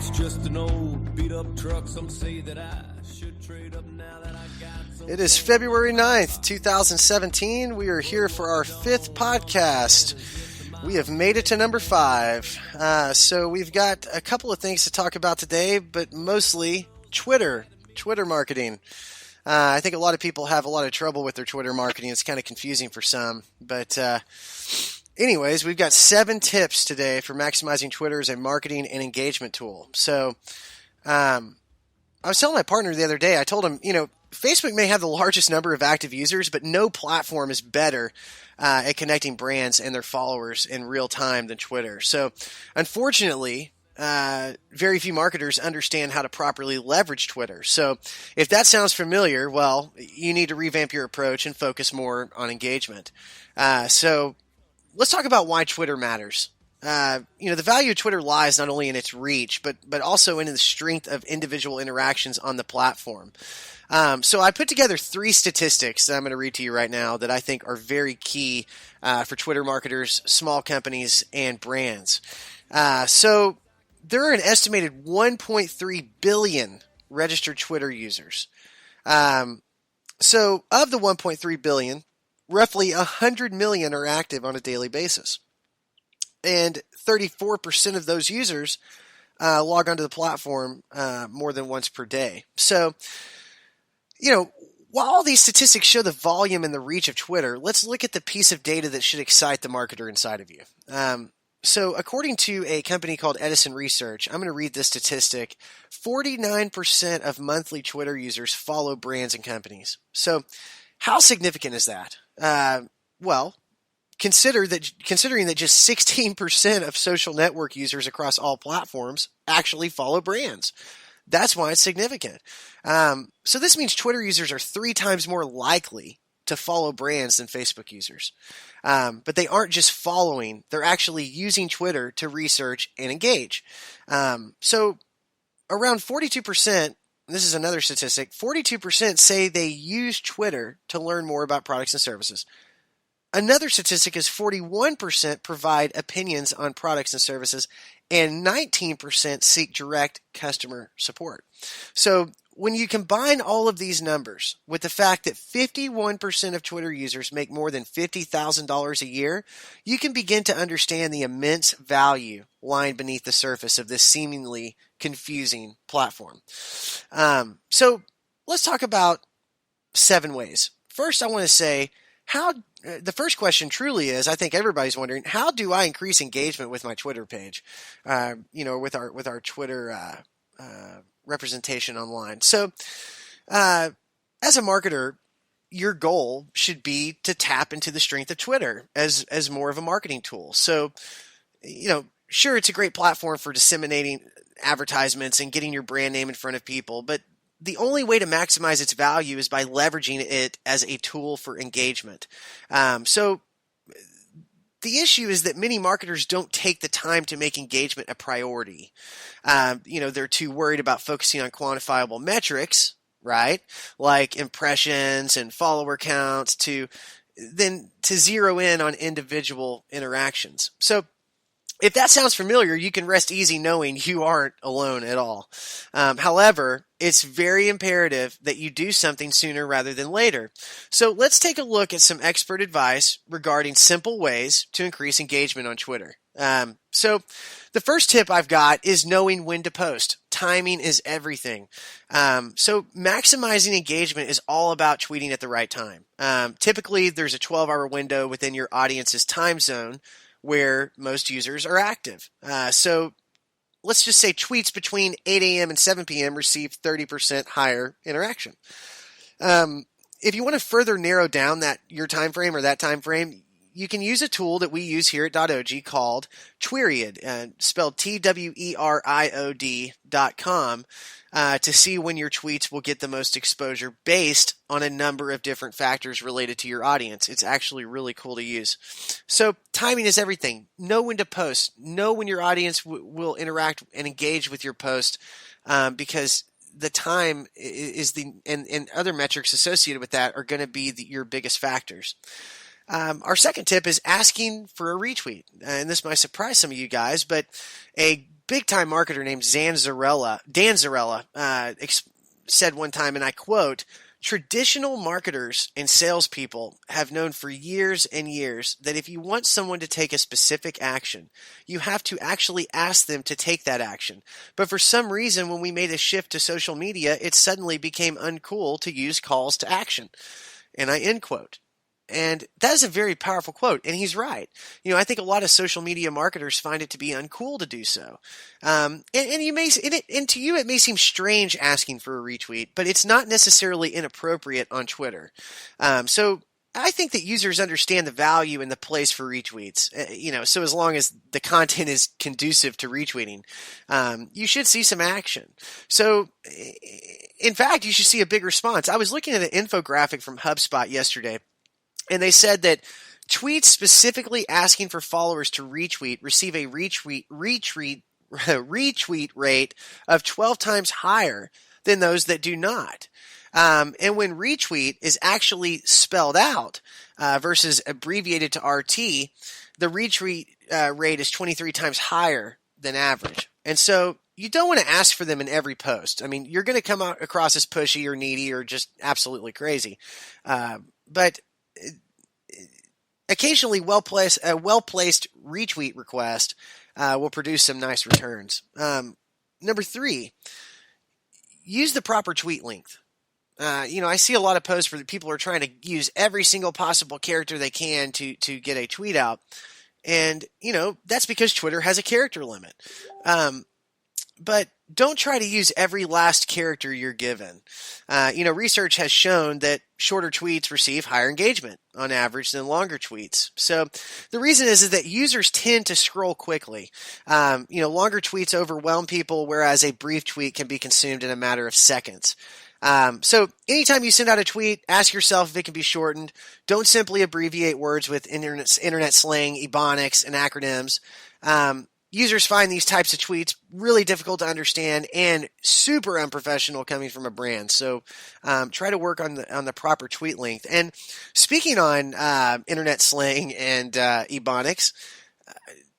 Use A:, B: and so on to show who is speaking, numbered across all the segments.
A: it's just an old beat up truck. Some say that I should trade up now that I got some.
B: It is February 9th, 2017. We are here for our 5th podcast. We have made it to number 5. So we've got a couple of things to talk about today, but mostly Twitter marketing. I think a lot of people have a lot of trouble with their Twitter marketing. It's kind of confusing for some. But anyways, we've got 7 tips today for maximizing Twitter as a marketing and engagement tool. So I was telling my partner the other day, I told him, Facebook may have the largest number of active users, but no platform is better at connecting brands and their followers in real time than Twitter. So unfortunately, very few marketers understand how to properly leverage Twitter. So if that sounds familiar, well, you need to revamp your approach and focus more on engagement. So let's talk about why Twitter matters. The value of Twitter lies not only in its reach, but also in the strength of individual interactions on the platform. So I put together 3 statistics that I'm going to read to you right now that I think are very key for Twitter marketers, small companies, and brands. So there are an estimated 1.3 billion registered Twitter users. So of the 1.3 billion, roughly 100 million are active on a daily basis. And 34% of those users log onto the platform more than once per day. So, while all these statistics show the volume and the reach of Twitter, let's look at the piece of data that should excite the marketer inside of you. So according to a company called Edison Research, I'm going to read this statistic. 49% of monthly Twitter users follow brands and companies. So how significant is that? Well, considering that just 16% of social network users across all platforms actually follow brands. That's why it's significant. So this means Twitter users are 3 times more likely to follow brands than Facebook users. But they aren't just following, they're actually using Twitter to research and engage. So around 42%, this is another statistic, 42% say they use Twitter to learn more about products and services. Another statistic is 41% provide opinions on products and services, and 19% seek direct customer support. So when you combine all of these numbers with the fact that 51% of Twitter users make more than $50,000 a year, you can begin to understand the immense value lying beneath the surface of this seemingly confusing platform. So let's talk about 7 ways. First, I want to say the first question truly is, I think everybody's wondering, how do I increase engagement with my Twitter page, with our Twitter representation online? So as a marketer, your goal should be to tap into the strength of Twitter as more of a marketing tool. So, sure, it's a great platform for disseminating advertisements and getting your brand name in front of people, but the only way to maximize its value is by leveraging it as a tool for engagement. So the issue is that many marketers don't take the time to make engagement a priority. They're too worried about focusing on quantifiable metrics, right? Like impressions and follower counts to zero in on individual interactions. So if that sounds familiar, you can rest easy knowing you aren't alone at all. However, it's very imperative that you do something sooner rather than later. So let's take a look at some expert advice regarding simple ways to increase engagement on Twitter. So the first tip I've got is knowing when to post. Timing is everything. So maximizing engagement is all about tweeting at the right time. Typically, there's a 12-hour window within your audience's time zone where most users are active. So let's just say tweets between 8 a.m. and 7 p.m. receive 30% higher interaction. If you want to further narrow down your time frame or that time frame, you can use a tool that we use here at .og called Tweeriod, spelled Tweriod.com, to see when your tweets will get the most exposure based on a number of different factors related to your audience. It's actually really cool to use. So timing is everything. Know when to post. Know when your audience will interact and engage with your post, because the time is and other metrics associated with that are going to be your biggest factors. Our second tip is asking for a retweet. And this might surprise some of you guys, but a big time marketer named Dan Zarella, said one time, and I quote, "Traditional marketers and salespeople have known for years and years that if you want someone to take a specific action, you have to actually ask them to take that action. But for some reason, when we made a shift to social media, it suddenly became uncool to use calls to action." And I end quote. And that is a very powerful quote, and he's right. I think a lot of social media marketers find it to be uncool to do so. And to you, it may seem strange asking for a retweet, but it's not necessarily inappropriate on Twitter. So I think that users understand the value and the place for retweets. So as long as the content is conducive to retweeting, you should see some action. So, in fact, you should see a big response. I was looking at an infographic from HubSpot yesterday, and they said that tweets specifically asking for followers to retweet receive a retweet rate of 12 times higher than those that do not. And when retweet is actually spelled out versus abbreviated to RT, the retweet rate is 23 times higher than average. And so you don't want to ask for them in every post. I mean, you're going to come out across as pushy or needy or just absolutely crazy. But occasionally a well-placed retweet request will produce some nice returns. Number 3, use the proper tweet length. I see a lot of posts where people are trying to use every single possible character they can to get a tweet out. And, that's because Twitter has a character limit. But don't try to use every last character you're given. Research has shown that shorter tweets receive higher engagement on average than longer tweets. So the reason is that users tend to scroll quickly. Longer tweets overwhelm people, whereas a brief tweet can be consumed in a matter of seconds. So anytime you send out a tweet, ask yourself if it can be shortened. Don't simply abbreviate words with internet slang, ebonics, and acronyms. Users find these types of tweets really difficult to understand and super unprofessional coming from a brand. So try to work on the proper tweet length. And speaking on internet slang and ebonics,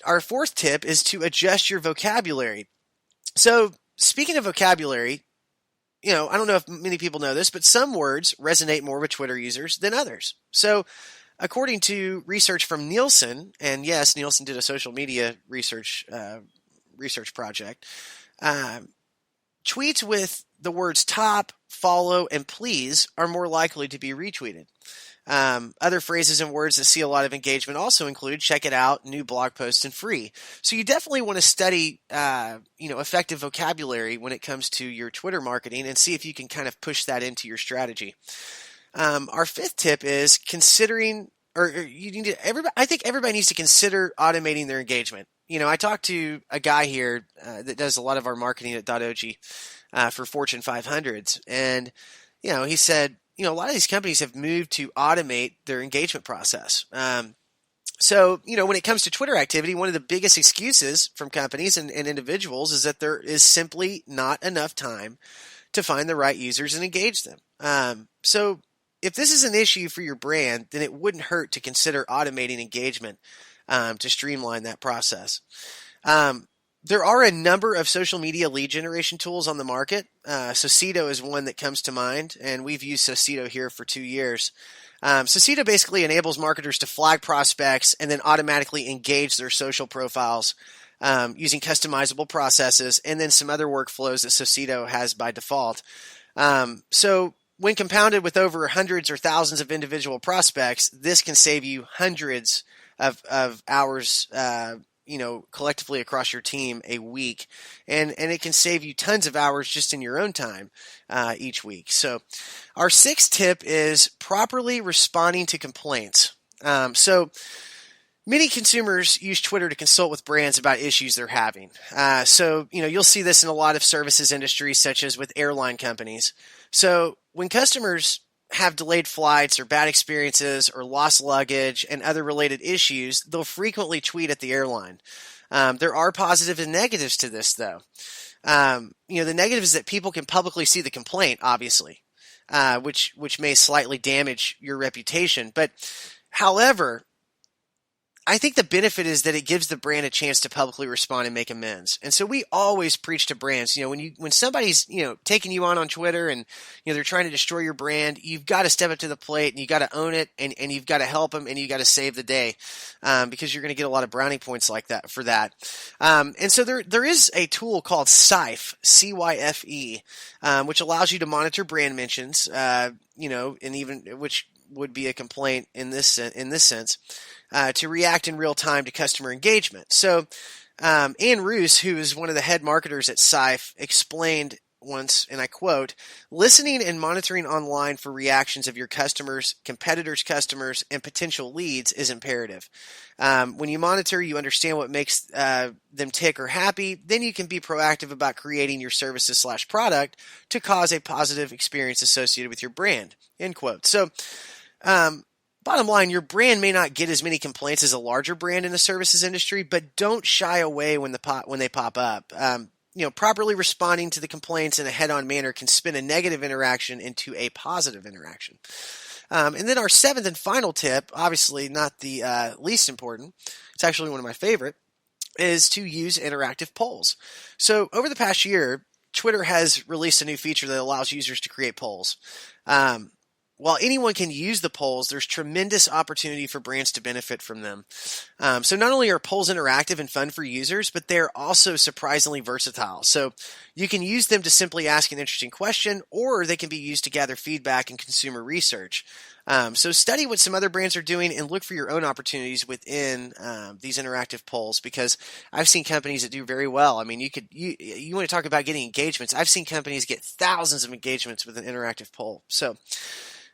B: our 4th tip is to adjust your vocabulary. So speaking of vocabulary, I don't know if many people know this, but some words resonate more with Twitter users than others. So according to research from Nielsen, and yes, Nielsen did a social media research project, tweets with the words top, follow, and please are more likely to be retweeted. Other phrases and words that see a lot of engagement also include check it out, new blog post, and free. So you definitely want to study, effective vocabulary when it comes to your Twitter marketing and see if you can kind of push that into your strategy. Our 5th tip is I think everybody needs to consider automating their engagement. I talked to a guy here that does a lot of our marketing at .og for Fortune 500s, and he said, a lot of these companies have moved to automate their engagement process. So, when it comes to Twitter activity, one of the biggest excuses from companies and individuals is that there is simply not enough time to find the right users and engage them. So if this is an issue for your brand, then it wouldn't hurt to consider automating engagement to streamline that process. There are a number of social media lead generation tools on the market. Socito is one that comes to mind, and we've used Socito here for 2 years. Socito basically enables marketers to flag prospects and then automatically engage their social profiles using customizable processes and then some other workflows that Socito has by default. So when compounded with over hundreds or thousands of individual prospects, this can save you hundreds of hours collectively across your team a week, and it can save you tons of hours just in your own time each week. So our 6th tip is properly responding to complaints. So many consumers use Twitter to consult with brands about issues they're having. So you'll see this in a lot of services industries, such as with airline companies. So when customers have delayed flights or bad experiences or lost luggage and other related issues, they'll frequently tweet at the airline. There are positives and negatives to this, though. The negative is that people can publicly see the complaint, obviously, which may slightly damage your reputation. But however, I think the benefit is that it gives the brand a chance to publicly respond and make amends. And so we always preach to brands, when somebody's, taking you on Twitter and, they're trying to destroy your brand, you've got to step up to the plate and you got to own it and you've got to help them and you got to save the day, because you're going to get a lot of brownie points like that for that. And so there is a tool called Cyphe, CYFE, which allows you to monitor brand mentions, and even which would be a complaint in this sense, to react in real time to customer engagement. So Ann Roos, who is one of the head marketers at Cyphe, explained once, and I quote, "Listening and monitoring online for reactions of your customers, competitors' customers, and potential leads is imperative. When you monitor, you understand what makes them tick or happy. Then you can be proactive about creating your services/product to cause a positive experience associated with your brand." End quote. So, bottom line, your brand may not get as many complaints as a larger brand in the services industry, but don't shy away when they pop up. Properly responding to the complaints in a head-on manner can spin a negative interaction into a positive interaction. And then our seventh and final tip, obviously not the least important, it's actually one of my favorite, is to use interactive polls. So over the past year, Twitter has released a new feature that allows users to create polls. While anyone can use the polls, there's tremendous opportunity for brands to benefit from them. So not only are polls interactive and fun for users, but they're also surprisingly versatile. So you can use them to simply ask an interesting question, or they can be used to gather feedback and consumer research. So study what some other brands are doing and look for your own opportunities within these interactive polls, because I've seen companies that do very well. I mean, you want to talk about getting engagements. I've seen companies get thousands of engagements with an interactive poll. So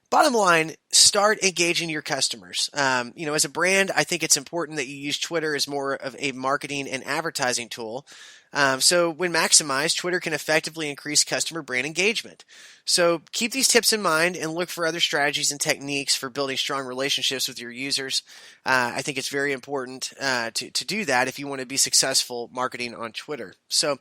B: bottom line, start engaging your customers. As a brand, I think it's important that you use Twitter as more of a marketing and advertising tool. So when maximized, Twitter can effectively increase customer brand engagement. So keep these tips in mind and look for other strategies and techniques for building strong relationships with your users. I think it's very important to do that if you want to be successful marketing on Twitter. So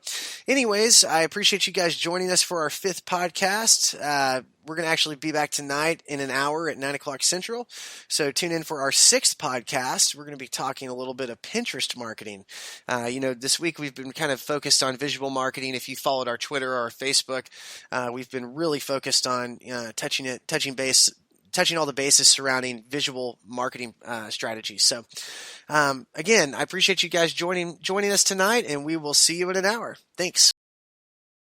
B: anyways, I appreciate you guys joining us for our fifth podcast. We're going to actually be back tonight in an hour at 9 o'clock Central. So tune in for our sixth podcast. We're going to be talking a little bit of Pinterest marketing. This week we've been kind of focused on visual marketing. If you followed our Twitter or our Facebook, we've been really focused on touching all the bases surrounding visual marketing strategies. So again, I appreciate you guys joining us tonight, and we will see you in an hour. Thanks.